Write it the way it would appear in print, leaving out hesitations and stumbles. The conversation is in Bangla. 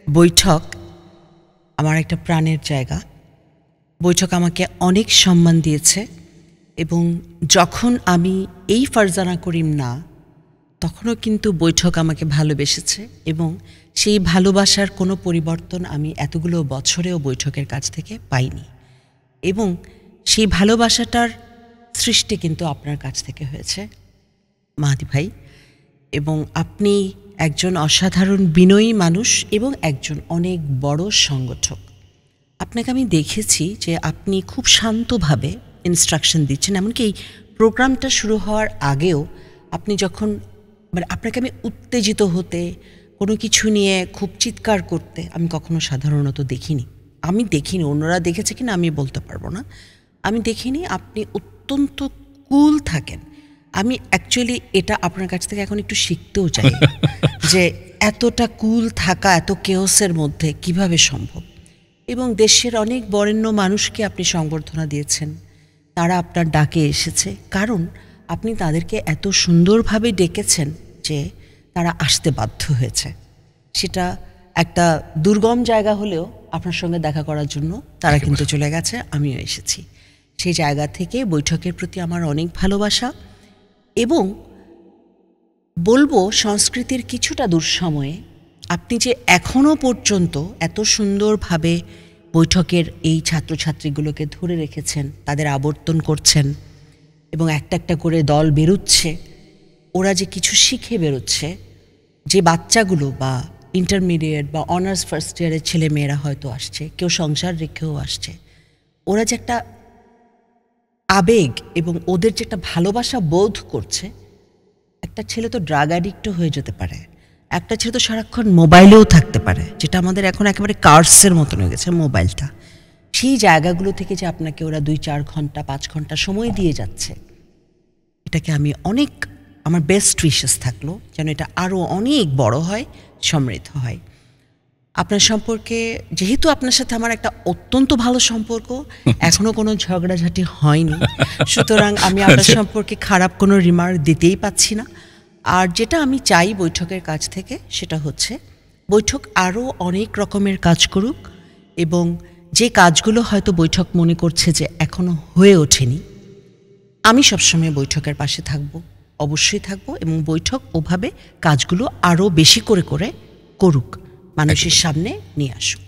বৈঠক আমার একটা প্রাণের জায়গা। বৈঠক আমাকে অনেক সম্মান দিয়েছে এবং যখন আমি এই ফারজানা করিম না, তখনও কিন্তু বৈঠক আমাকে ভালোবেসেছে এবং সেই ভালোবাসার কোনো পরিবর্তন আমি এতগুলো বছরেও বৈঠকের কাছ থেকে পাইনি। এবং সেই ভালোবাসাটার সৃষ্টি কিন্তু আপনার কাছ থেকে হয়েছে মাহাদি ভাই। এবং আপনি একজন অসাধারণ বিনয়ী মানুষ এবং একজন অনেক বড় সংগঠক। আপনাকে আমি দেখেছি যে আপনি খুব শান্তভাবে ইনস্ট্রাকশন দিচ্ছেন, এমনকি এই প্রোগ্রামটা শুরু হওয়ার আগেও আপনি যখন আপনাকে আমি উত্তেজিত হতে, কোনো কিছু নিয়ে খুব চিৎকার করতে আমি কখনো সাধারণত দেখিনি। অন্যরা দেখেছে কিনা আমি বলতে পারবো না, আমি দেখিনি। আপনি অত্যন্ত কুল থাকেন। আমি অ্যাকচুয়ালি এটা আপনার কাছ থেকে এখন একটু শিখতেও চাই যে এতটা কুল থাকা এত কেওসের মধ্যে কিভাবে সম্ভব। এবং দেশের অনেক বরেণ্য মানুষকে আপনি সংবর্ধনা দিয়েছেন, তারা আপনার ডাকে এসেছে, কারণ আপনি তাদেরকে এত সুন্দরভাবে ডেকেছেন যে তারা আসতে বাধ্য হয়েছে। সেটা একটা দুর্গম জায়গা হলেও আপনার সঙ্গে দেখা করার জন্য তারা কিন্তু চলে গেছে, আমিও এসেছি। সেই জায়গা থেকে বৈঠকের প্রতি আমার অনেক ভালোবাসা। এবং বলবো সংস্কৃতির কিছুটা দুঃসময়ে আপনি যে এখনও পর্যন্ত এত সুন্দরভাবে বৈঠকের এই ছাত্রছাত্রীগুলোকে ধরে রেখেছেন, তাদের আবর্তন করছেন এবং একটা একটা করে দল বেরোচ্ছে, ওরা যে কিছু শিখে বেরোচ্ছে, যে বাচ্চাগুলো বা ইন্টারমিডিয়েট বা অনার্স ফার্স্ট ইয়ারের ছেলে মেয়েরা হয়তো আসছে, কেউ সংসার রেখেও আসছে, ওরা যে একটা আবেগ এবং ওদের যে একটা ভালোবাসা বোধ করছে। একটা ছেলে তো ড্রাগ অ্যাডিক্টও হয়ে যেতে পারে, একটা ছেলে তো সারাক্ষণ মোবাইলেও থাকতে পারে, যেটা আমাদের এখন একেবারে কার্সের মতন হয়ে গেছে মোবাইলটা। সেই জায়গাগুলো থেকে যে আপনাকে ওরা 2-4 ঘন্টা 5 ঘন্টা সময় দিয়ে যাচ্ছে, এটাকে আমি অনেক, আমার বেস্ট উইশেস থাকলো যেন এটা আরও অনেক বড় হয়, সমৃদ্ধ হয়। আপনার সম্পর্কে, যেহেতু আপনার সাথে আমার একটা অত্যন্ত ভালো সম্পর্ক, এখনো কোনো ঝগড়াঝাটি হয়নি, সুতরাং আমি আপনার সম্পর্কে খারাপ কোনো রিমার্ক দিতেই পাচ্ছি না। আর যেটা আমি চাই বৈঠকের কাছ থেকে, সেটা হচ্ছে বৈঠক আরও অনেক রকমের কাজ করুক এবং যে কাজগুলো হয়তো বৈঠক মনে করছে যে এখনো হয়ে ওঠেনি, আমি সবসময় বৈঠকের পাশে থাকব, অবশ্যই থাকব। এবং বৈঠক ওভাবে কাজগুলো আরও বেশি করে করুক, মানুষের সামনে নিয়ে আসুক।